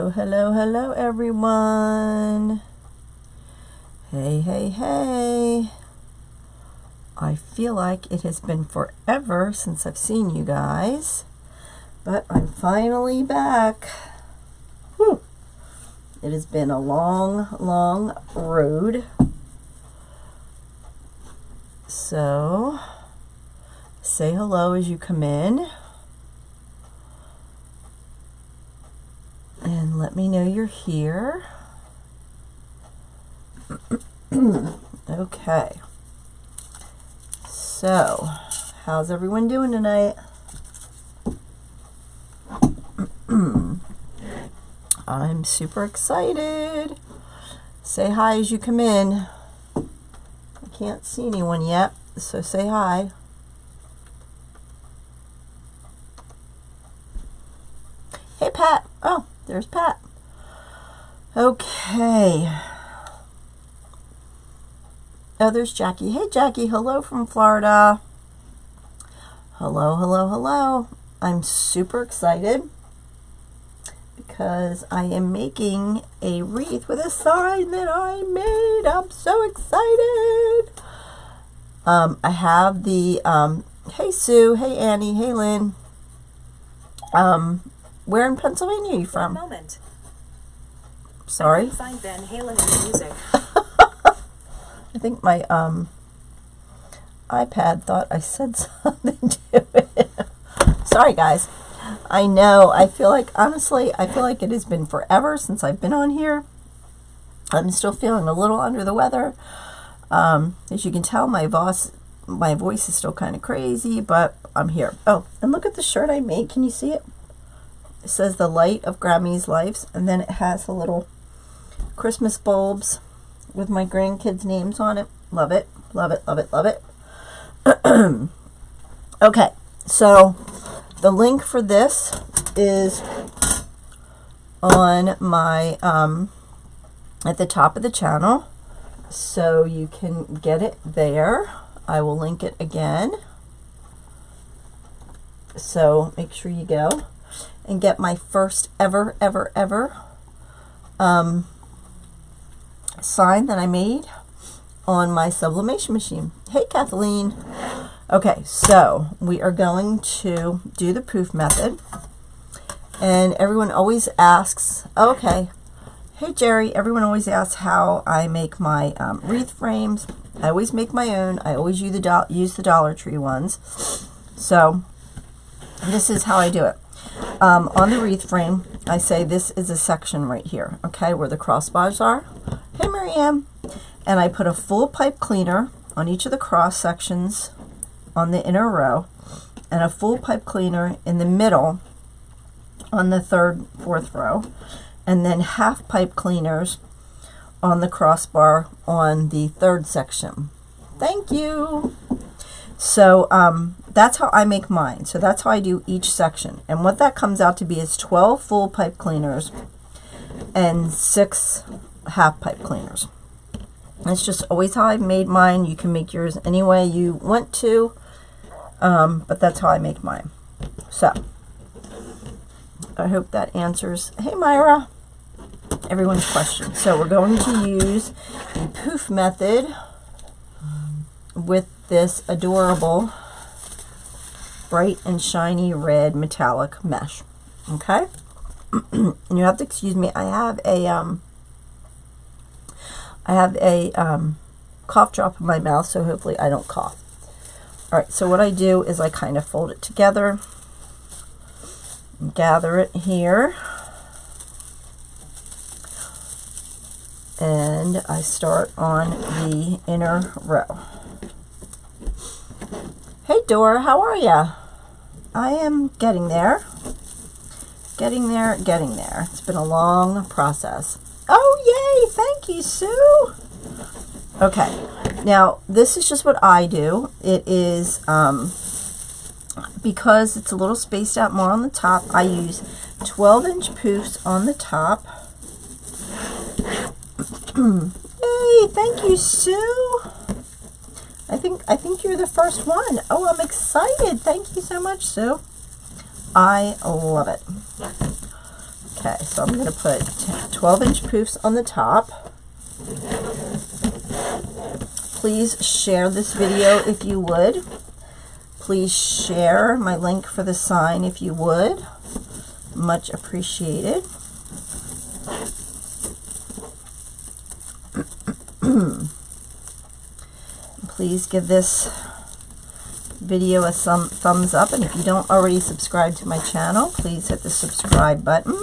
Hello, hello, hello, everyone. Hey, hey, hey. I feel like it has been forever since I've seen you guys, but I'm finally back. Whew. It has been a long, long road. So, say hello as you come in. And let me know you're here. Okay. So, how's everyone doing tonight? I'm super excited. Say hi as you come in. I can't see anyone yet, so say hi. Hey, Pat. Oh, there's Pat. Okay. Oh, there's Jackie. Hey, Jackie. Hello from Florida. Hello, hello, hello. I'm super excited because I am making a wreath with a sign that I made. I'm so excited. I have the, hey, Sue. Hey, Annie. Hey, Lynn. Where in Pennsylvania are you from? 1 moment. Sorry? Find Van Halen in the music. I think my iPad thought I said something to it. Sorry, guys. I know. I feel like, honestly, I feel like it has been forever since I've been on here. I'm still feeling a little under the weather. As you can tell, my voice is still kind of crazy, but I'm here. Oh, and look at the shirt I made. Can you see it? It says the light of Grammy's lives, and then it has a little Christmas bulbs with my grandkids' names on it. Love it, love it, love it, love it. Okay, so the link for this is on my at the top of the channel, so you can get it there. I will link it again, so make sure you go and get my first ever sign that I made on my sublimation machine. Hey, Kathleen. Okay, so we are going to do the Poof method, and everyone always asks, okay, hey, Jerry, everyone always asks how I make my wreath frames. I always make my own. I always use the Dollar Tree ones. So this is how I do it. On the wreath frame, I say this is a section right here, okay, where the crossbars are. Hey, Marianne. And I put a full pipe cleaner on each of the cross sections on the inner row, and a full pipe cleaner in the middle on the third, fourth row, and then half pipe cleaners on the crossbar on the third section. Thank you. So that's how I make mine. So that's how I do each section. And what that comes out to be is 12 full pipe cleaners and 6 half pipe cleaners. That's just always how I've made mine. You can make yours any way you want to, but that's how I make mine. So I hope that answers, hey, Myra, everyone's question. So we're going to use the Poof method with this adorable bright and shiny red metallic mesh. Okay. And you have to excuse me, I have a cough drop in my mouth, so hopefully I don't cough. All right, so what I do is I kind of fold it together, gather it here, and I start on the inner row. Hey, Dora, how are ya? I am getting there. Getting there, getting there. It's been a long process. Oh, yay! Thank you, Sue! Okay, now this is just what I do. It is, because it's a little spaced out more on the top, I use 12-inch poofs on the top. Yay! Thank you, Sue! I think you're the first one. Oh, I'm excited. Thank you so much, Sue. I love it. Okay, so I'm going to put 12-inch poofs on the top. Please share this video if you would. Please share my link for the sign if you would. Much appreciated. Please give this video a thumbs up, and if you don't already subscribe to my channel, please hit the subscribe button.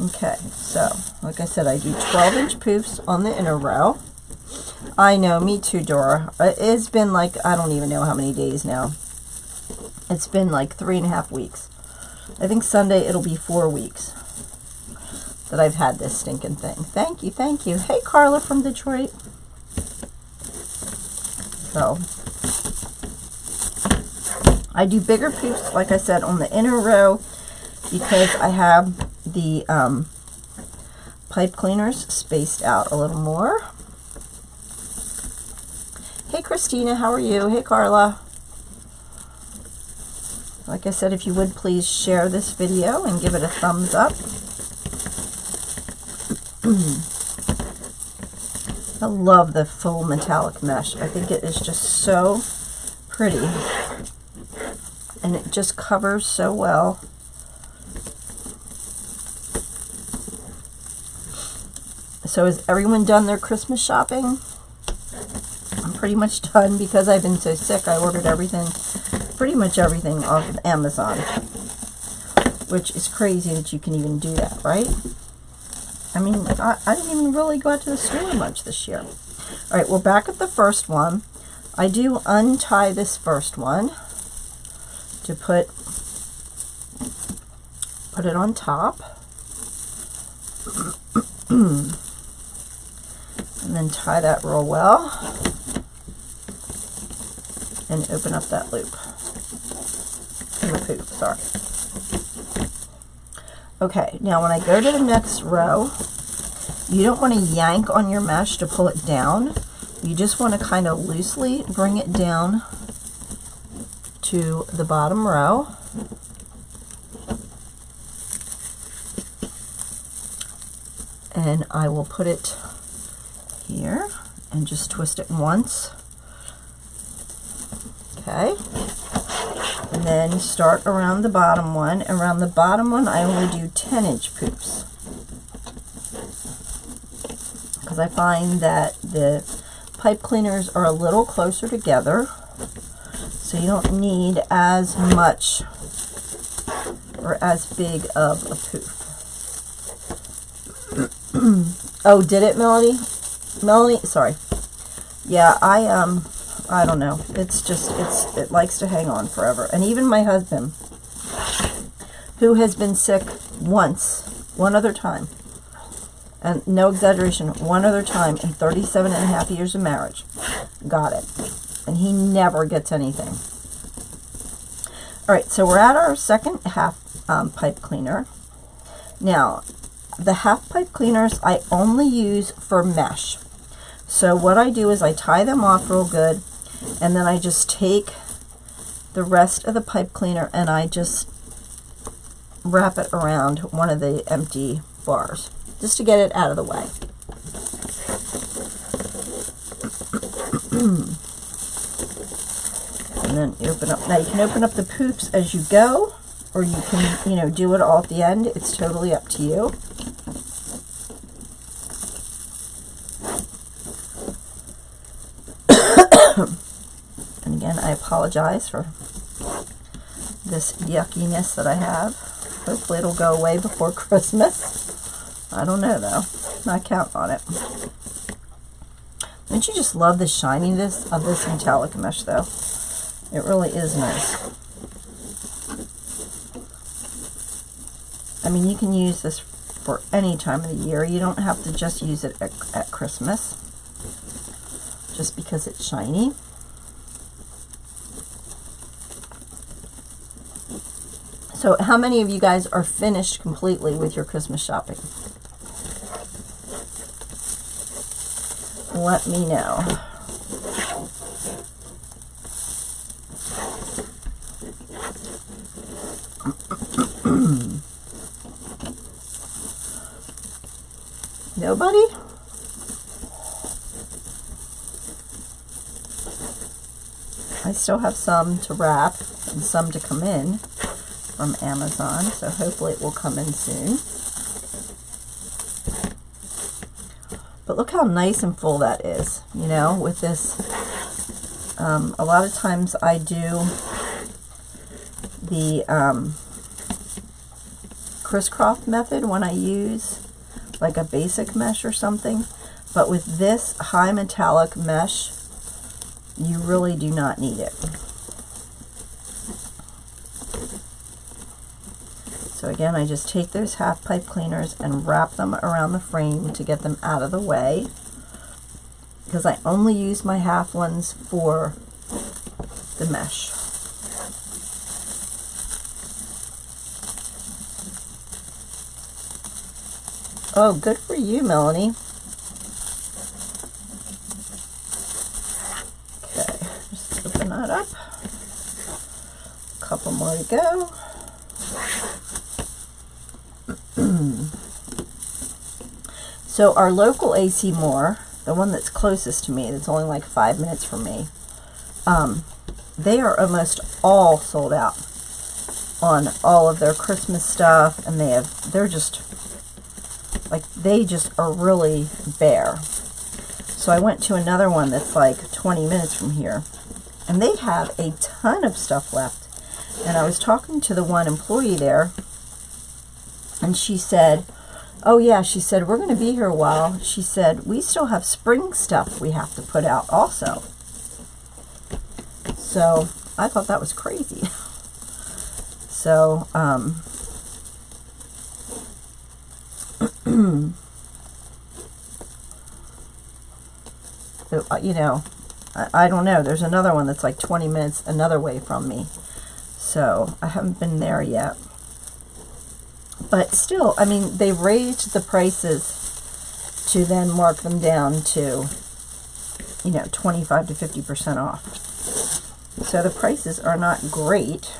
Okay, so like I said, I do 12-inch poofs on the inner row. I know, me too, Dora. It's been like, I don't even know how many days now. It's been like 3.5 weeks. I think Sunday it'll be 4 weeks that I've had this stinking thing. Thank you, thank you. Hey, Carla from Detroit. So I do bigger poofs, like I said, on the inner row because I have the pipe cleaners spaced out a little more. Hey, Christina, how are you? Hey, Carla. Like I said, if you would please share this video and give it a thumbs up. I love the full metallic mesh. I think it is just so pretty. And it just covers so well. So has everyone done their Christmas shopping? I'm pretty much done because I've been so sick. I ordered everything, pretty much everything off of Amazon, which is crazy that you can even do that, right? I mean, I didn't even really go out to the store much this year. All right, we're back at the first one. I do untie this first one to put it on top. And then tie that real well. And open up that loop. The poop, sorry. Okay, now when I go to the next row, you don't want to yank on your mesh to pull it down. You just want to kind of loosely bring it down to the bottom row. And I will put it here and just twist it once. Okay. And then start around the bottom one. Around the bottom one, I only do 10-inch poofs. Because I find that the pipe cleaners are a little closer together. So you don't need as much or as big of a poof. Oh, did it, Melody? Melanie, sorry. Yeah, I don't know. It's just, it likes to hang on forever. And even my husband, who has been sick one other time, and no exaggeration, one other time in 37.5 years of marriage, got it. And he never gets anything. All right, so we're at our second half pipe cleaner. Now, the half pipe cleaners I only use for mesh. So what I do is I tie them off real good, and then I just take the rest of the pipe cleaner and I just wrap it around one of the empty bars, just to get it out of the way. And then you open up. Now you can open up the poofs as you go, or you can, do it all at the end. It's totally up to you. And again, I apologize for this yuckiness that I have. Hopefully it'll go away before Christmas. I don't know though. Not counting on it. Don't you just love the shininess of this metallic mesh though? It really is nice. I mean, you can use this for any time of the year. You don't have to just use it at Christmas, just because it's shiny. So how many of you guys are finished completely with your Christmas shopping? Let me know. Nobody? I still have some to wrap and some to come in from Amazon, so hopefully it will come in soon. But look how nice and full that is, you know, with this. A lot of times I do the crisscross method when I use like a basic mesh or something, but with this high metallic mesh, you really do not need it. So again, I just take those half pipe cleaners and wrap them around the frame to get them out of the way, because I only use my half ones for the mesh. Oh, good for you, Melanie. Okay, just open that up. A couple more to go. So our local AC Moore, the one that's closest to me, that's only like 5 minutes from me, they are almost all sold out on all of their Christmas stuff, and they're just like, they just are really bare. So I went to another one that's like 20 minutes from here, and they have a ton of stuff left. And I was talking to the one employee there, and she said, oh yeah, she said, we're going to be here a while. She said, we still have spring stuff we have to put out also. So I thought that was crazy. So, you know, I don't know. There's another one that's like 20 minutes another way from me. So I haven't been there yet. But still, I mean, they raised the prices to then mark them down to, you know, 25 to 50% off. So the prices are not great,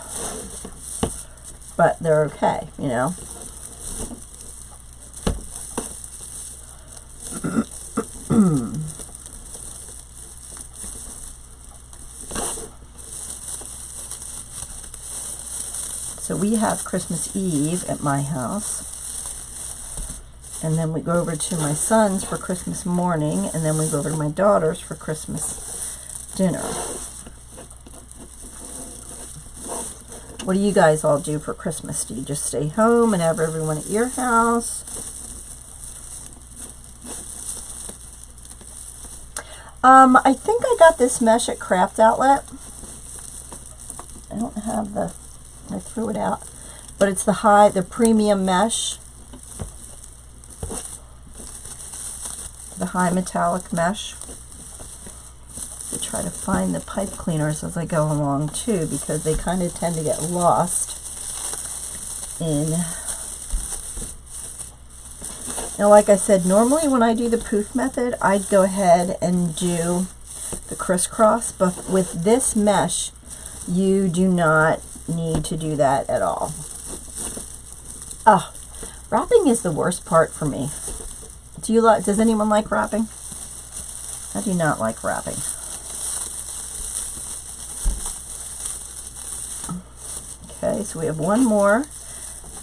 but they're okay, you know. So we have Christmas Eve at my house, and then we go over to my son's for Christmas morning, and then we go over to my daughter's for Christmas dinner. What do you guys all do for Christmas? Do you just stay home and have everyone at your house? I think I got this mesh at Craft Outlet. I don't have the, I threw it out, but it's the premium mesh, the high metallic mesh. To try to find the pipe cleaners as I go along too, because they kind of tend to get lost in. Now, like I said, normally when I do the poof method, I'd go ahead and do the crisscross, but with this mesh, you do not need to do that at all. Oh, wrapping is the worst part for me. Does anyone like wrapping? I do not like wrapping. Okay, so we have one more,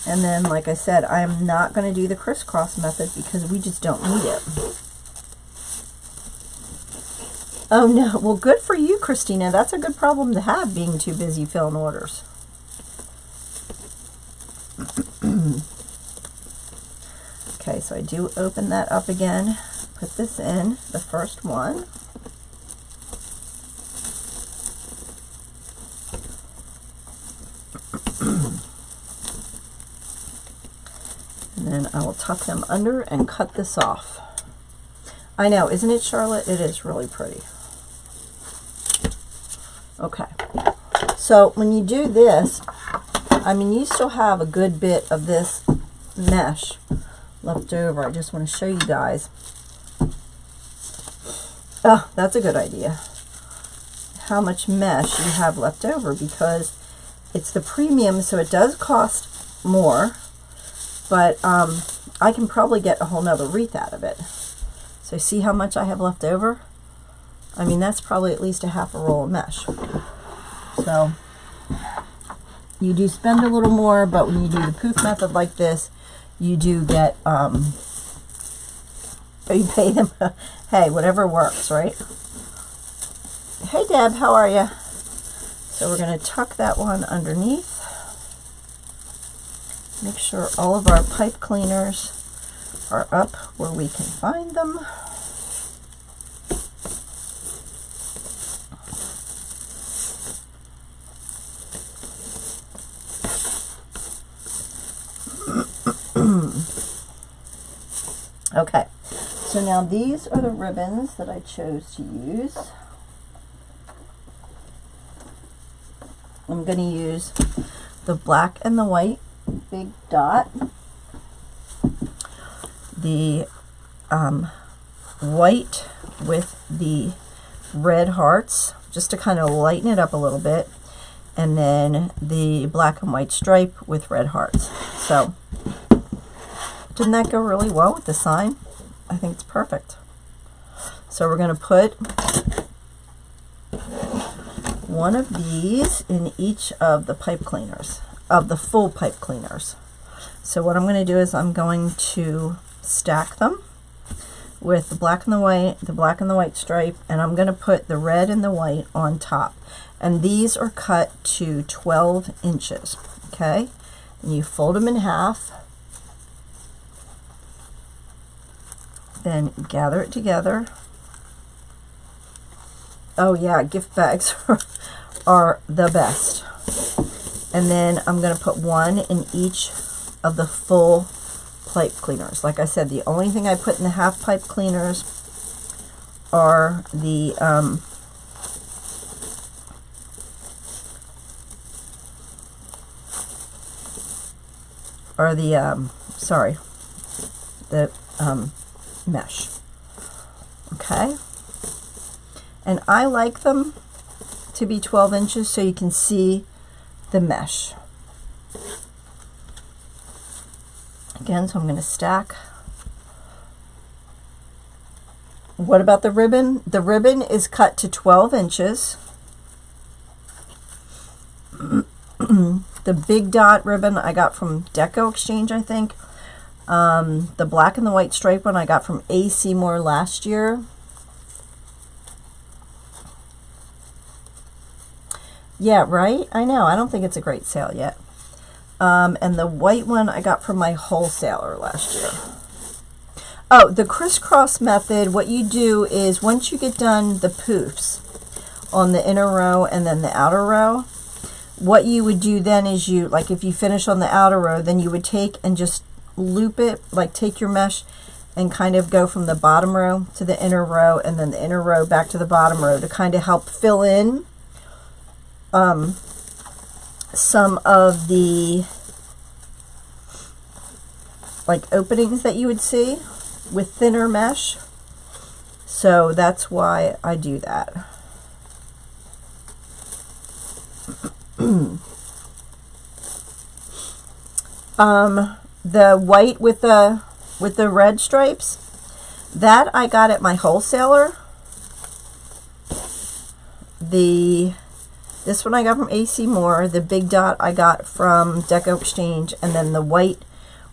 and then, like I said, I am not going to do the crisscross method because we just don't need it. Oh no, well, good for you, Christina. That's a good problem to have, being too busy filling orders. Okay, so I do open that up again, put this in, the first one. And then I will tuck them under and cut this off. I know, isn't it, Charlotte? It is really pretty. Okay, so when you do this, I mean, you still have a good bit of this mesh left over. I just want to show you guys. Oh, that's a good idea. How much mesh you have left over, because it's the premium, so it does cost more. But I can probably get a whole nother wreath out of it. So see how much I have left over? I mean, that's probably at least a half a roll of mesh. So you do spend a little more, but when you do the poof method like this, you do get, you pay them, hey, whatever works, right? Hey Deb, how are you? So we're going to tuck that one underneath. Make sure all of our pipe cleaners are up where we can find them. Okay, so now these are the ribbons that I chose to use. I'm going to use the black and the white big dot, the white with the red hearts, just to kind of lighten it up a little bit, and then the black and white stripe with red hearts. So didn't that go really well with the sign? I think it's perfect. So we're going to put one of these in each of the pipe cleaners, of the full pipe cleaners. So what I'm going to do is I'm going to stack them with the black and the white stripe, and I'm going to put the red and the white on top. And these are cut to 12 inches, okay? And you fold them in half, then gather it together. Oh yeah, gift bags are the best. And then I'm going to put one in each of the full pipe cleaners. Like I said, the only thing I put in the half pipe cleaners are the mesh. Okay, and I like them to be 12 inches so you can see the mesh. Again, so I'm going to stack. What about the ribbon? The ribbon is cut to 12 inches. The big dot ribbon I got from Deco Exchange, I think. The black and the white stripe one I got from A. Seymour last year. Yeah, right? I know. I don't think it's a great sale yet. And the white one I got from my wholesaler last year. Oh, the crisscross method, what you do is once you get done the poofs on the inner row and then the outer row, what you would do then is you, like if you finish on the outer row, then you would take and just loop it, like take your mesh and kind of go from the bottom row to the inner row and then the inner row back to the bottom row to kind of help fill in some of the like openings that you would see with thinner mesh. So that's why I do that. The white with the red stripes, that I got at my wholesaler. This one I got from A. Seymour. The big dot I got from Deco Exchange, and then the white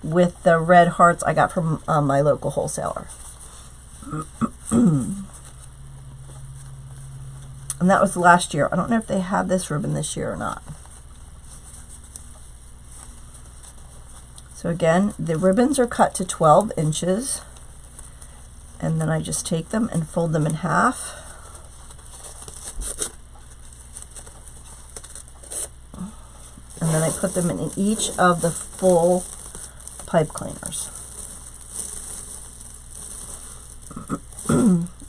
with the red hearts I got from my local wholesaler. And that was last year. I don't know if they have this ribbon this year or not. So again, the ribbons are cut to 12 inches, and then I just take them and fold them in half. And then I put them in each of the full pipe cleaners.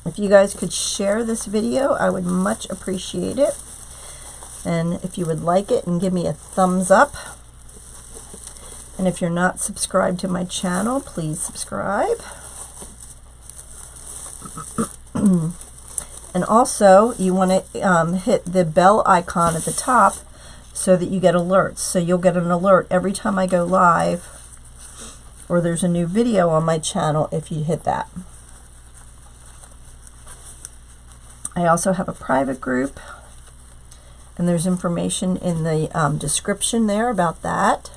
If you guys could share this video, I would much appreciate it. And if you would like it, and give me a thumbs up. And if you're not subscribed to my channel, please subscribe. And also, you want to hit the bell icon at the top so that you get alerts. So you'll get an alert every time I go live or there's a new video on my channel if you hit that. I also have a private group, and there's information in the description there about that.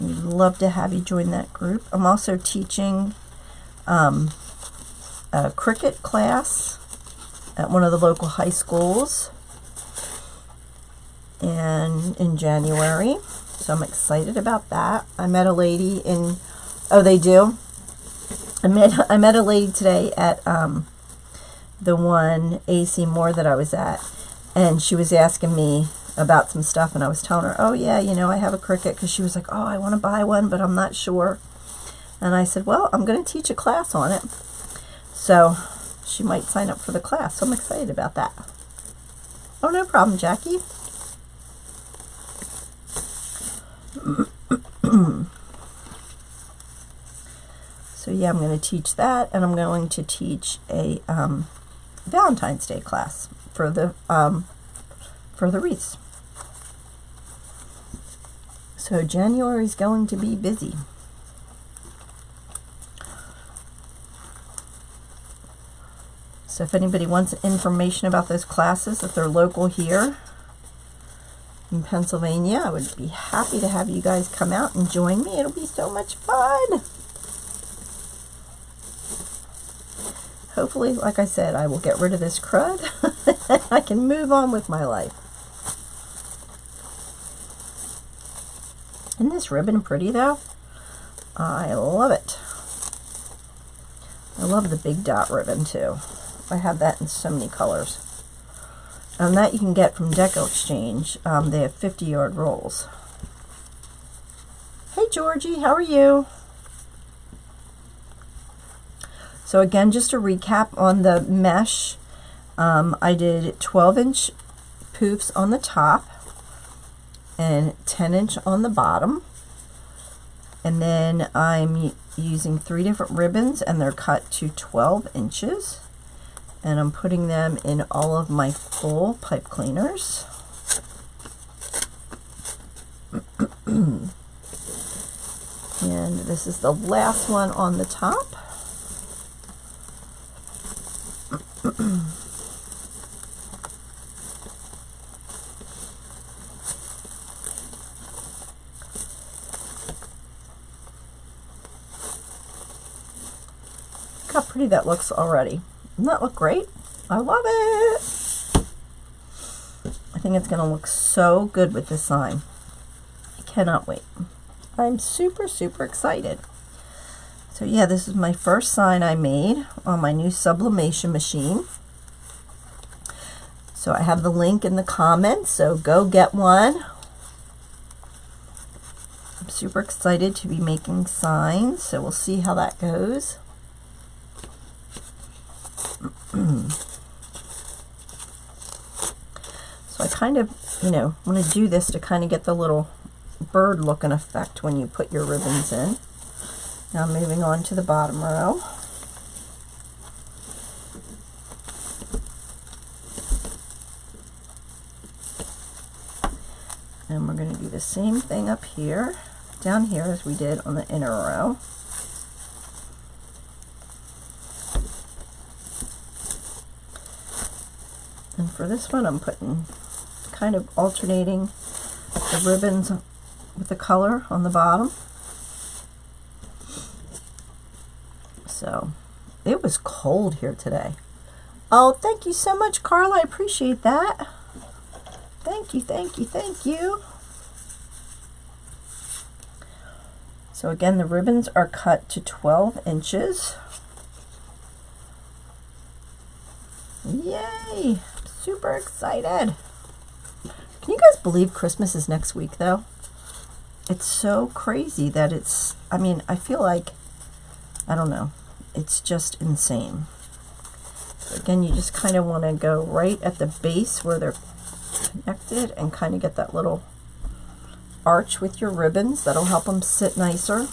We'd love to have you join that group. I'm also teaching a cricket class at one of the local high schools and in January, so I'm excited about that. I met a lady in, oh, they do? I met a lady today at the one AC Moore that I was at, and she was asking me about some stuff, and I was telling her, oh yeah, you know, I have a cricket, because she was like, oh, I want to buy one, but I'm not sure. And I said, well, I'm going to teach a class on it, so she might sign up for the class, so I'm excited about that. Oh, no problem, Jackie. So yeah, I'm going to teach that, and I'm going to teach a Valentine's Day class for the wreaths. So January is going to be busy. So if anybody wants information about those classes, if they're local here in Pennsylvania, I would be happy to have you guys come out and join me. It'll be so much fun. Hopefully, like I said, I will get rid of this crud and I can move on with my life. Isn't this ribbon pretty though? I love it. I love the big dot ribbon too. I have that in so many colors. And that you can get from Deco Exchange. They have 50-yard rolls. Hey Georgie, how are you? So again, just a recap on the mesh. I did 12-inch poofs on the top and 10-inch on the bottom. And then I'm using 3 different ribbons, and they're cut to 12 inches. And I'm putting them in all of my full pipe cleaners. And this is the last one on the top. Look how pretty that looks already. Doesn't that look great? I love it. I think it's going to look so good with this sign. I cannot wait. I'm super, super excited. So yeah, this is my first sign I made on my new sublimation machine. So I have the link in the comments, so go get one. I'm super excited to be making signs, so we'll see how that goes. So I kind of, want to do this to kind of get the little bird looking effect when you put your ribbons in. Now moving on to the bottom row. And we're going to do the same thing up here, down here, as we did on the inner row. And for this one, I'm putting, kind of alternating the ribbons with the color on the bottom. So, it was cold here today. Oh, thank you so much, Carla. I appreciate that. Thank you, thank you, thank you. So again, the ribbons are cut to 12 inches. Yay! Super excited. Can you guys believe Christmas is next week though? It's so crazy that it's, I feel like, I don't know, it's just insane. So again, you just kind of want to go right at the base where they're connected and kind of get that little arch with your ribbons. That'll help them sit nicer.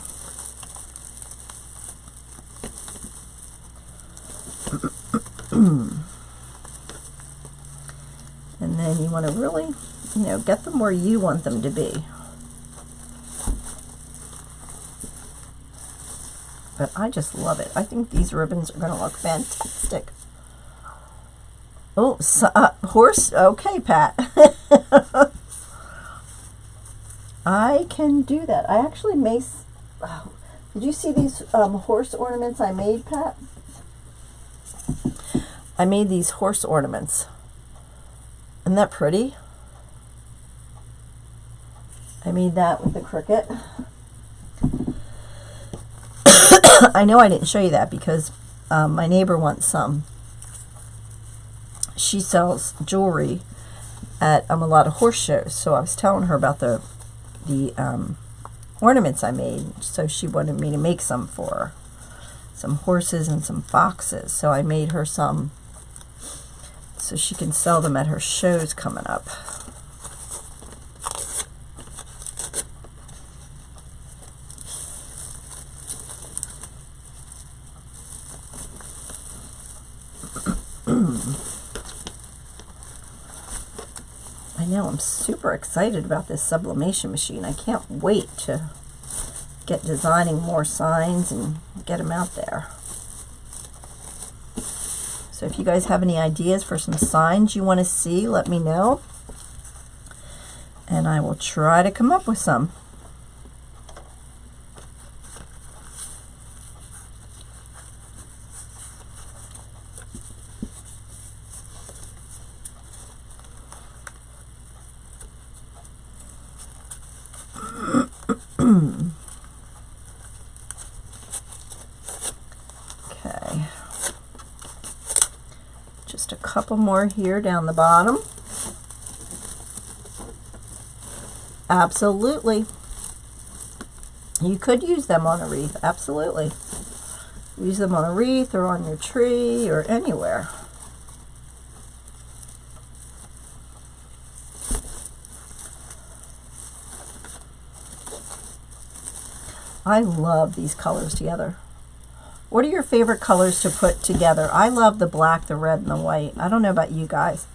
And then you want to really, get them where you want them to be. but I just love it. I think these ribbons are going to look fantastic. Oh, horse. Okay, Pat. I can do that. I actually made... Oh, did you see these horse ornaments I made, Pat? I made these horse ornaments. Isn't that pretty? I made that with the cricket. I know I didn't show you that because my neighbor wants some. She sells jewelry at a lot of horse shows, so I was telling her about the ornaments I made, so she wanted me to make some for her. Some horses and some foxes, so I made her some so she can sell them at her shows coming up. I know, I'm super excited about this sublimation machine. I can't wait to get designing more signs and get them out there. So if you guys have any ideas for some signs you want to see, let me know. And I will try to come up with some. Okay, just a couple more here down the bottom. Absolutely. You could use them on a wreath, absolutely. Use them on a wreath or on your tree or anywhere. I love these colors together. What are your favorite colors to put together? I love the black, the red, and the white. I don't know about you guys,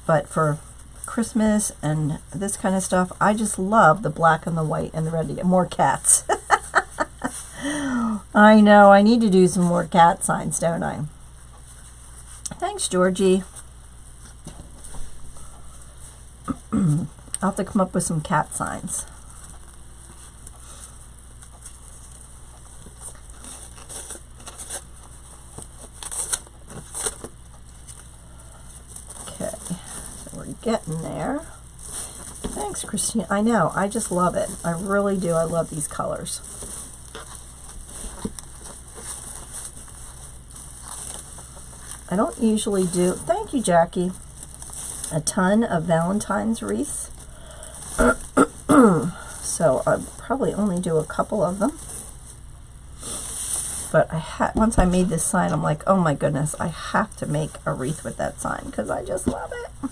but for Christmas and this kind of stuff, I just love the black and the white and the red. To get more cats. I know, I need to do some more cat signs, don't I? Thanks, Georgie. I'll have to come up with some cat signs. Getting there. Thanks, Christine. I know, I just love it. I really do. I love these colors. I don't usually do, thank you, Jackie, a ton of Valentine's wreaths. So I'll probably only do a couple of them. But once I made this sign, I'm like, oh my goodness, I have to make a wreath with that sign because I just love it.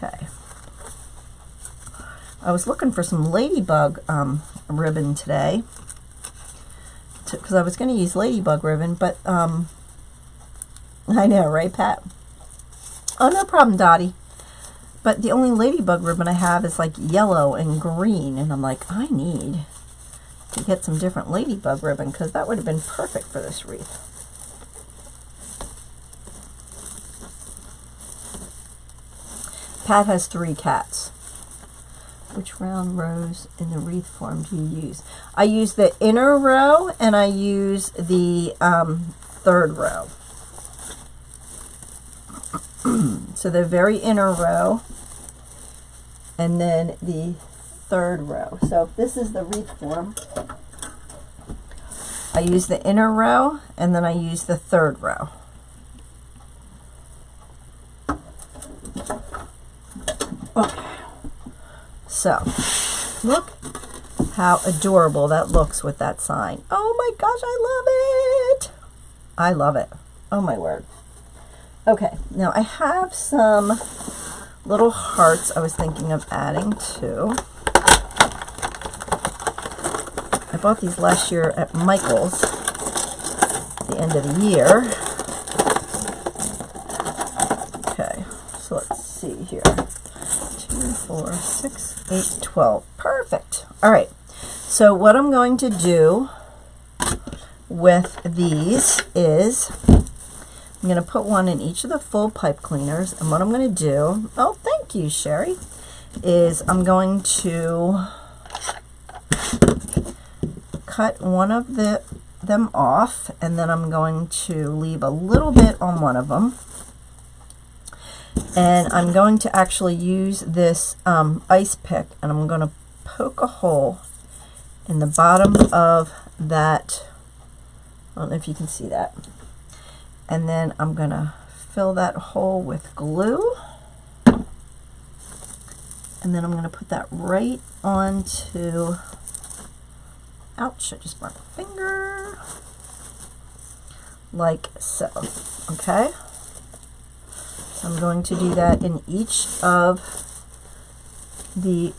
Okay. I was looking for some ladybug ribbon today because I was going to use ladybug ribbon, but I know, right, Pat? Oh, no problem, Dottie. But the only ladybug ribbon I have is like yellow and green, and I'm like, I need to get some different ladybug ribbon because that would have been perfect for this wreath. Pat has 3 cats. Which round rows in the wreath form do you use? I use the inner row and I use the 3rd row. So the very inner row and then the 3rd row. So if this is the wreath form, I use the inner row and then I use the 3rd row. Okay, so look how adorable that looks with that sign. Oh my gosh, I love it. I love it. Oh my word. Okay, now I have some little hearts I was thinking of adding too. I bought these last year at Michael's at the end of the year. Okay, so let's see here. 2, 4, 4, 6, 8, 12. Perfect. All right. So what I'm going to do with these is I'm going to put one in each of the full pipe cleaners, and what I'm going to do, oh, thank you, Sherry, is I'm going to cut one of them off, and then I'm going to leave a little bit on one of them, and I'm going to actually use this ice pick, and I'm going to poke a hole in the bottom of that. I don't know if you can see that. And then I'm going to fill that hole with glue. And then I'm going to put that right onto, ouch, I just burnt my finger, like so, okay? So I'm going to do that in each of the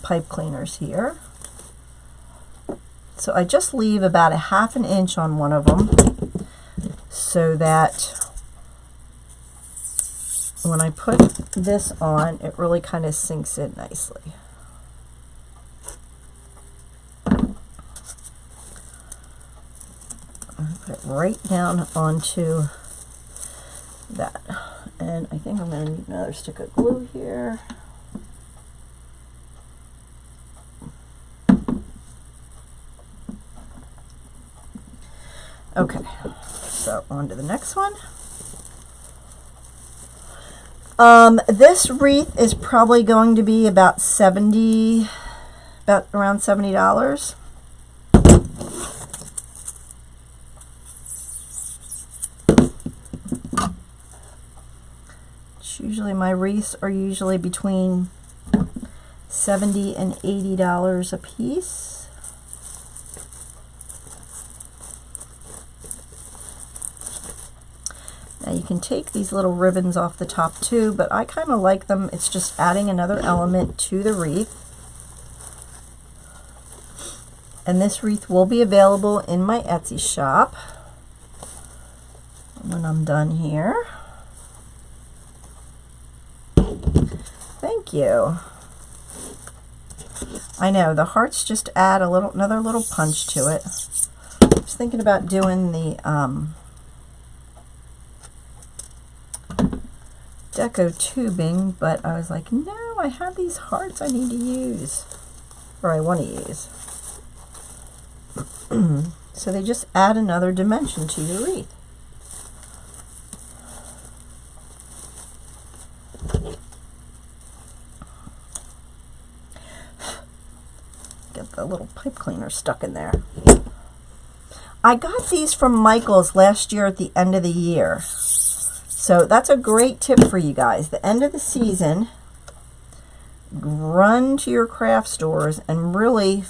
pipe cleaners here. So I just leave about a 1/2 inch on one of them so that when I put this on, it really kind of sinks in nicely. Put it right down onto that. And I think I'm going to need another stick of glue here. Okay, so on to the next one. This wreath is probably going to be about around $70. It's usually, my wreaths are usually between $70 and $80 a piece. Now you can take these little ribbons off the top too, but I kind of like them. It's just adding another element to the wreath. And this wreath will be available in my Etsy shop when I'm done here. Thank you. I know, the hearts just add another little punch to it. I was thinking about doing the deco tubing, but I was like, no, I have these hearts I need to use, or I want to use. So they just add another dimension to your wreath. Get the little pipe cleaner stuck in there. I got these from Michael's last year at the end of the year. So that's a great tip for you guys. The end of the season, run to your craft stores and really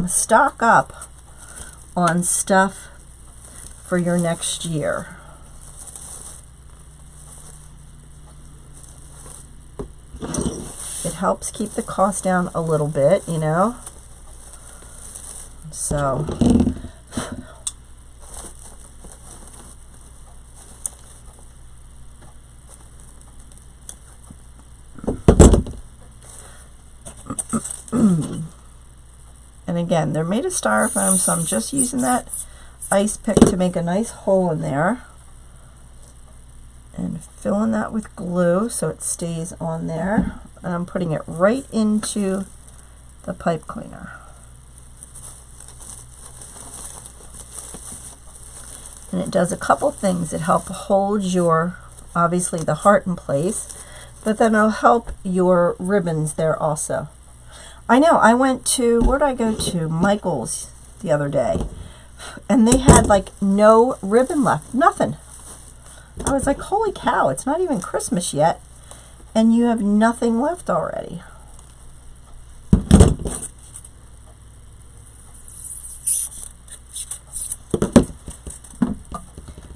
stock up on stuff for your next year. It helps keep the cost down a little bit, you know. So and again, they're made of styrofoam, so I'm just using that ice pick to make a nice hole in there and filling that with glue so it stays on there, and I'm putting it right into the pipe cleaner. And it does a couple things. It helps hold your, obviously, the heart in place, but then it'll help your ribbons there also. I know, I went to, where did I go to? Michael's the other day, and they had like no ribbon left, nothing. I was like, holy cow, it's not even Christmas yet, and you have nothing left already.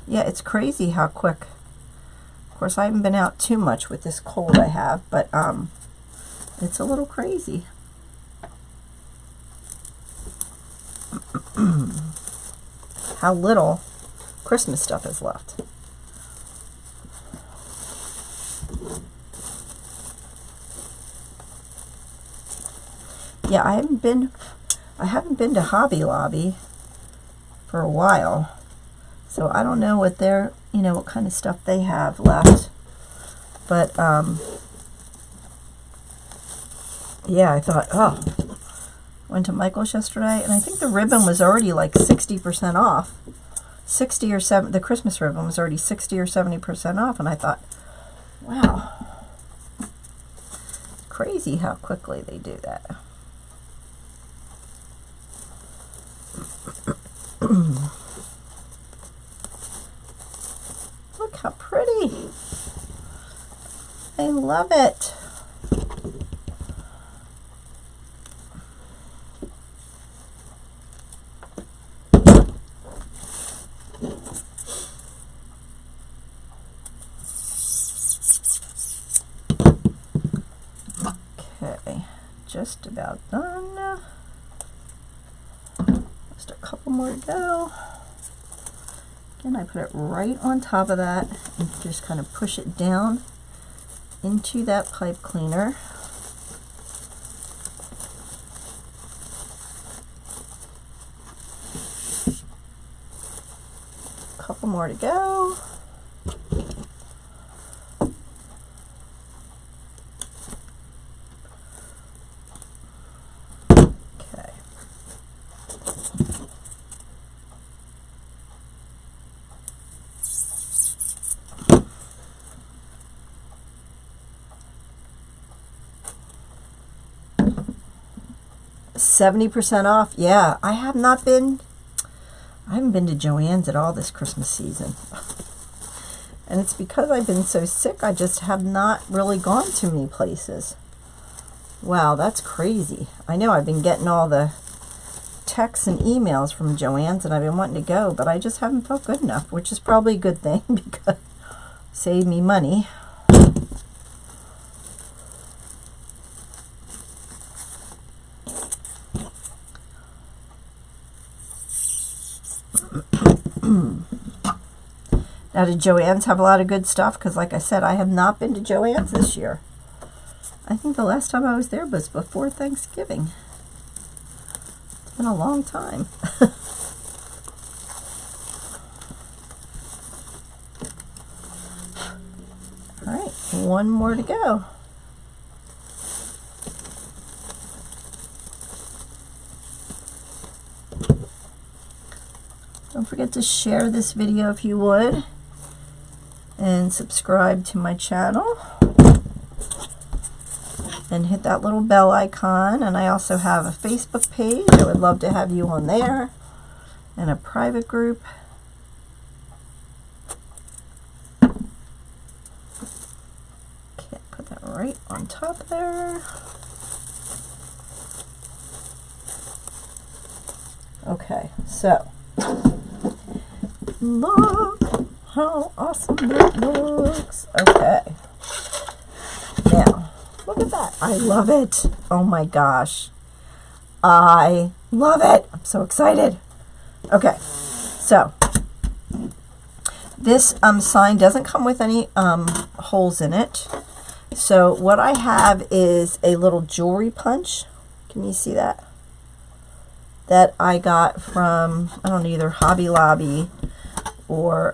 Yeah, it's crazy how quick. Of course, I haven't been out too much with this cold I have, but it's a little crazy. How little Christmas stuff is left. Yeah, I haven't been to Hobby Lobby for a while, so I don't know what they're, you know, what kind of stuff they have left. But yeah, I thought, oh, went to Michael's yesterday, and I think the ribbon was already like 60% off. 60 or 70, the Christmas ribbon was already 60 or 70% off, and I thought, wow, crazy how quickly they do that. Look how pretty. I love it. Okay, just about done. Just a couple more to go. Again, I put it right on top of that and just kind of push it down into that pipe cleaner. A couple more to go. Okay. 70% off. Yeah, I haven't been to Joann's at all this Christmas season. And it's because I've been so sick, I just have not really gone to many places. Wow, that's crazy. I know I've been getting all the texts and emails from Joann's, and I've been wanting to go, but I just haven't felt good enough, which is probably a good thing because it saved me money. Now, did Joann's have a lot of good stuff? Because like I said, I have not been to Joann's this year. I think the last time I was there was before Thanksgiving. It's been a long time. All right, one more to go. Don't forget to share this video if you would, and subscribe to my channel, and hit that little bell icon. And I also have a Facebook page. I would love to have you on there, and a private group. Okay, put that right on top there. Okay, so look how awesome it looks. Okay, now look at that. I love it. Oh my gosh, I love it. I'm so excited. Okay, so this sign doesn't come with any holes in it. So what I have is a little jewelry punch. Can you see that? That I got from, I don't know, either Hobby Lobby or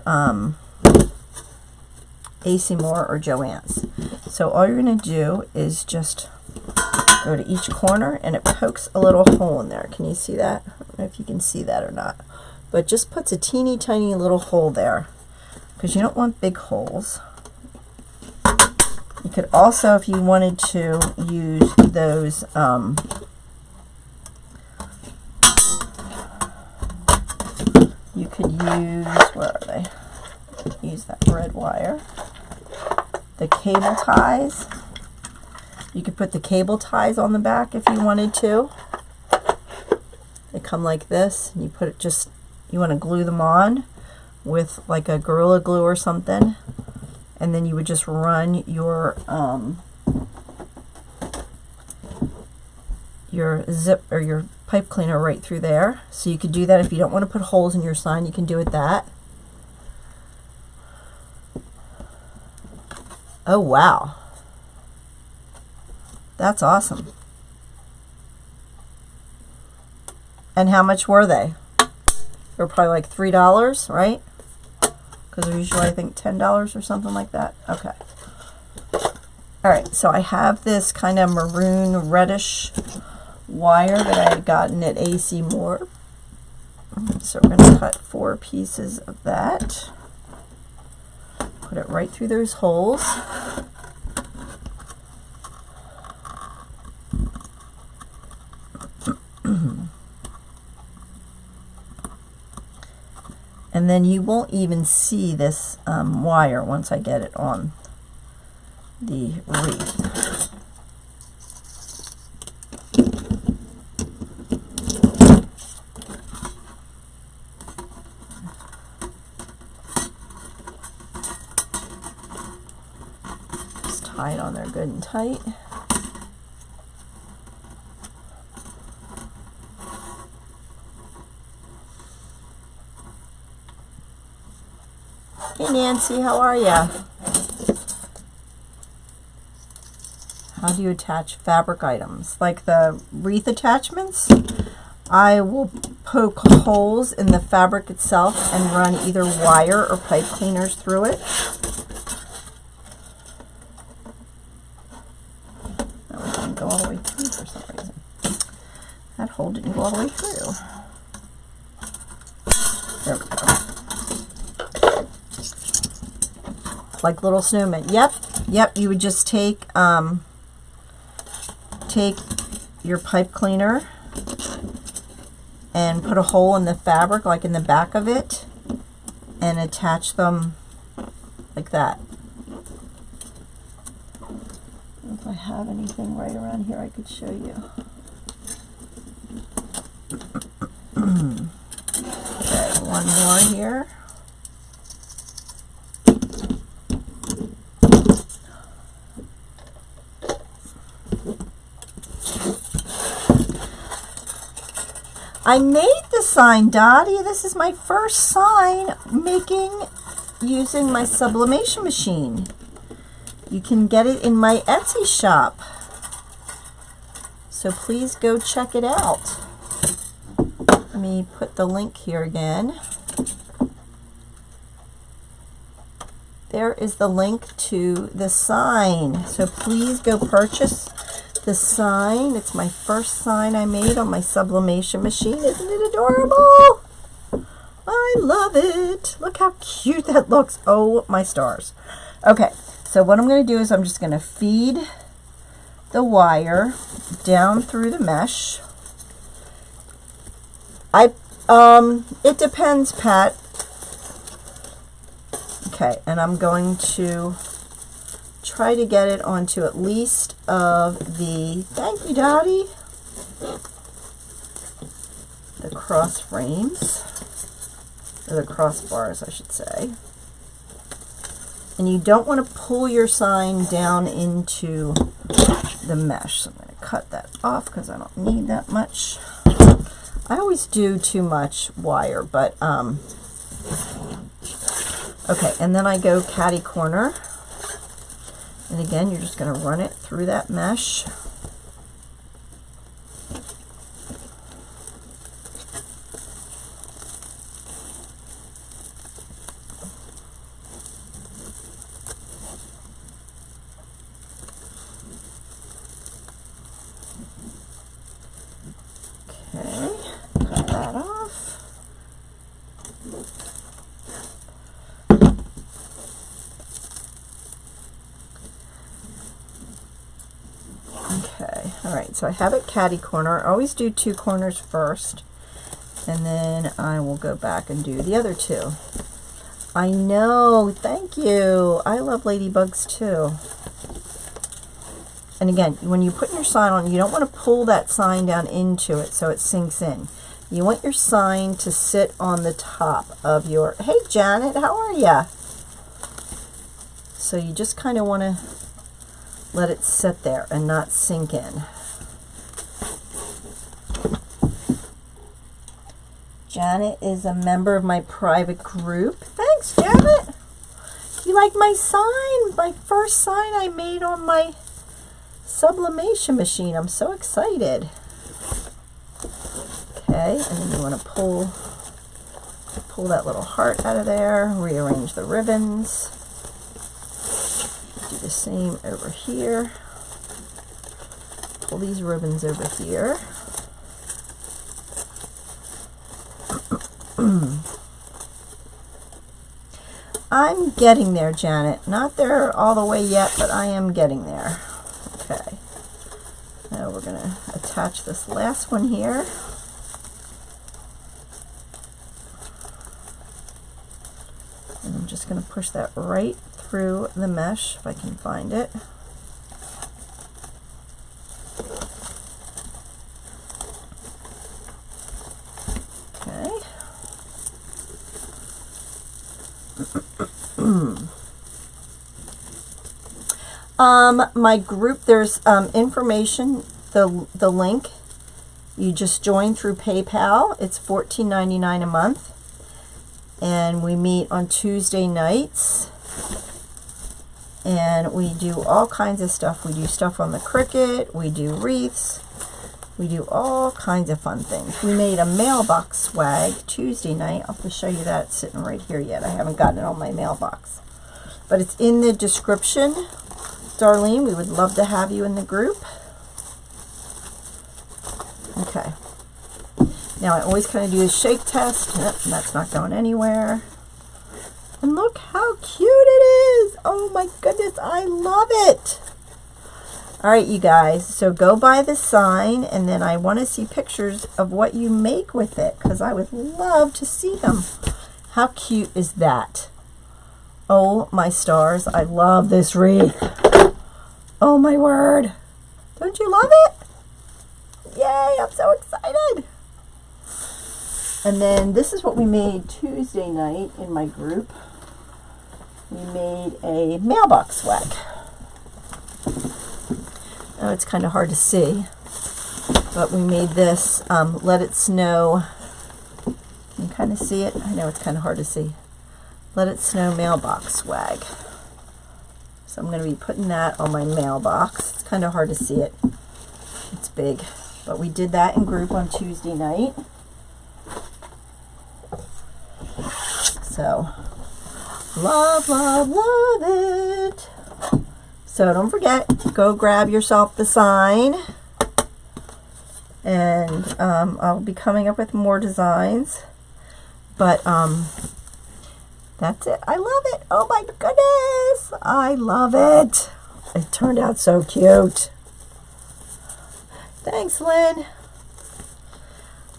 AC Moore or Joann's. So all you're going to do is just go to each corner, and it pokes a little hole in there. Can you see that? I don't know if you can see that or not. But it just puts a teeny tiny little hole there, because you don't want big holes. You could also, if you wanted to, use those you could use, where are they? Use that red wire. The cable ties. You could put the cable ties on the back if you wanted to. They come like this, and you put it just, you want to glue them on with like a Gorilla Glue or something, and then you would just run your zip or your pipe cleaner right through there. So you could do that if you don't want to put holes in your sign. You can do it that. Oh wow, that's awesome. And how much were they? They were probably like $3, right? Because they're usually, I think, $10 or something like that. Okay. All right, so I have this kind of maroon reddish wire that I had gotten at AC Moore. So we're going to cut 4 pieces of that. Put it right through those holes. And then you won't even see this wire once I get it on the wreath. Just tie it on there good and tight. Hey Nancy, how are ya? How do you attach fabric items? Like the wreath attachments, I will poke holes in the fabric itself and run either wire or pipe cleaners through it. That one didn't go all the way through for some reason. That hole didn't go all the way through. There we go. Like little snowmen. Yep, you would just take your pipe cleaner and put a hole in the fabric, like in the back of it, and attach them like that. If I have anything right around here I could show you. Okay, one more here. I made the sign, Dottie. This is my first sign using my sublimation machine. You can get it in my Etsy shop. So please go check it out. Let me put the link here again. There is the link to the sign. So please go purchase the sign. It's my first sign I made on my sublimation machine. Isn't it adorable? I love it. Look how cute that looks. Oh my stars. Okay, so what I'm going to do is I'm just going to feed the wire down through the mesh. It depends, Pat. Okay, and I'm going to try to get it onto at least of the, thank you, Dottie, the cross frames, or the crossbars, I should say. And you don't want to pull your sign down into the mesh. So I'm going to cut that off because I don't need that much. I always do too much wire, but okay, and then I go catty corner. And again, you're just going to run it through that mesh. Okay, cut that off. Okay, all right, so I have it catty corner. I always do 2 corners first, and then I will go back and do the other 2. I know, thank you. I love ladybugs too. And again, when you put your sign on, you don't want to pull that sign down into it so it sinks in. You want your sign to sit on the top of your, hey Janet, how are ya? So you just kind of want to let it sit there and not sink in. Janet is a member of my private group. Thanks, Janet. You like my sign? My first sign I made on my sublimation machine. I'm so excited. Okay, Okay, and then you want to pull that little heart out of there, rearrange the ribbons. Do the same over here. Pull these ribbons over here. I'm getting there, Janet. Not there all the way yet, but I am getting there. Okay. Now we're going to attach this last one here. And I'm just going to push that right through the mesh if I can find it. Okay. My group, there's information, the link. You just join through PayPal. It's $14.99 a month. And we meet on Tuesday nights. And we do all kinds of stuff. We do stuff on the Cricut. We do wreaths. We do all kinds of fun things. We made a mailbox swag Tuesday night. I'll have to show you that. It's sitting right here yet. I haven't gotten it on my mailbox. But it's in the description. Darlene, we would love to have you in the group. Okay. Now I always kind of do a shake test. Nope, that's not going anywhere. And look how cute it is. Oh my goodness, I love it. All right, you guys, so go buy the sign, and then I want to see pictures of what you make with it, because I would love to see them. How cute is that? Oh my stars, I love this wreath. Oh my word. Don't you love it? Yay, I'm so excited. And then this is what we made Tuesday night in my group. We made a mailbox swag. Oh, it's kind of hard to see, but we made this, let it snow. Can you kind of see it? I know it's kind of hard to see. Let it snow mailbox swag. So I'm going to be putting that on my mailbox. It's kind of hard to see it. It's big. But we did that in group on Tuesday night. So, love, love, love it. So don't forget, go grab yourself the sign. And I'll be coming up with more designs. But that's it. I love it. Oh my goodness. I love it. It turned out so cute. Thanks, Lynn.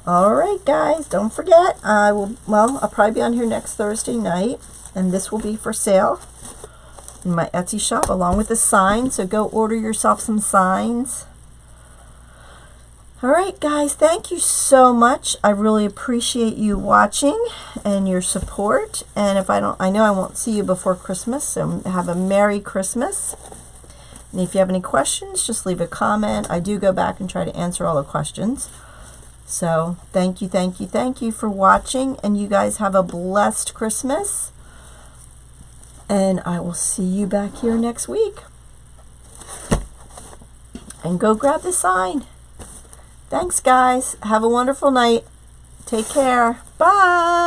All right, guys, don't forget, I'll probably be on here next Thursday night, and this will be for sale in my Etsy shop along with the sign, so go order yourself some signs. All right, guys, thank you so much. I really appreciate you watching and your support, and if I know I won't see you before Christmas, so have a Merry Christmas. And if you have any questions, just leave a comment. I do go back and try to answer all the questions. So thank you, thank you, thank you for watching, and you guys have a blessed Christmas. And I will see you back here next week. And go grab the sign. Thanks, guys. Have a wonderful night. Take care. Bye.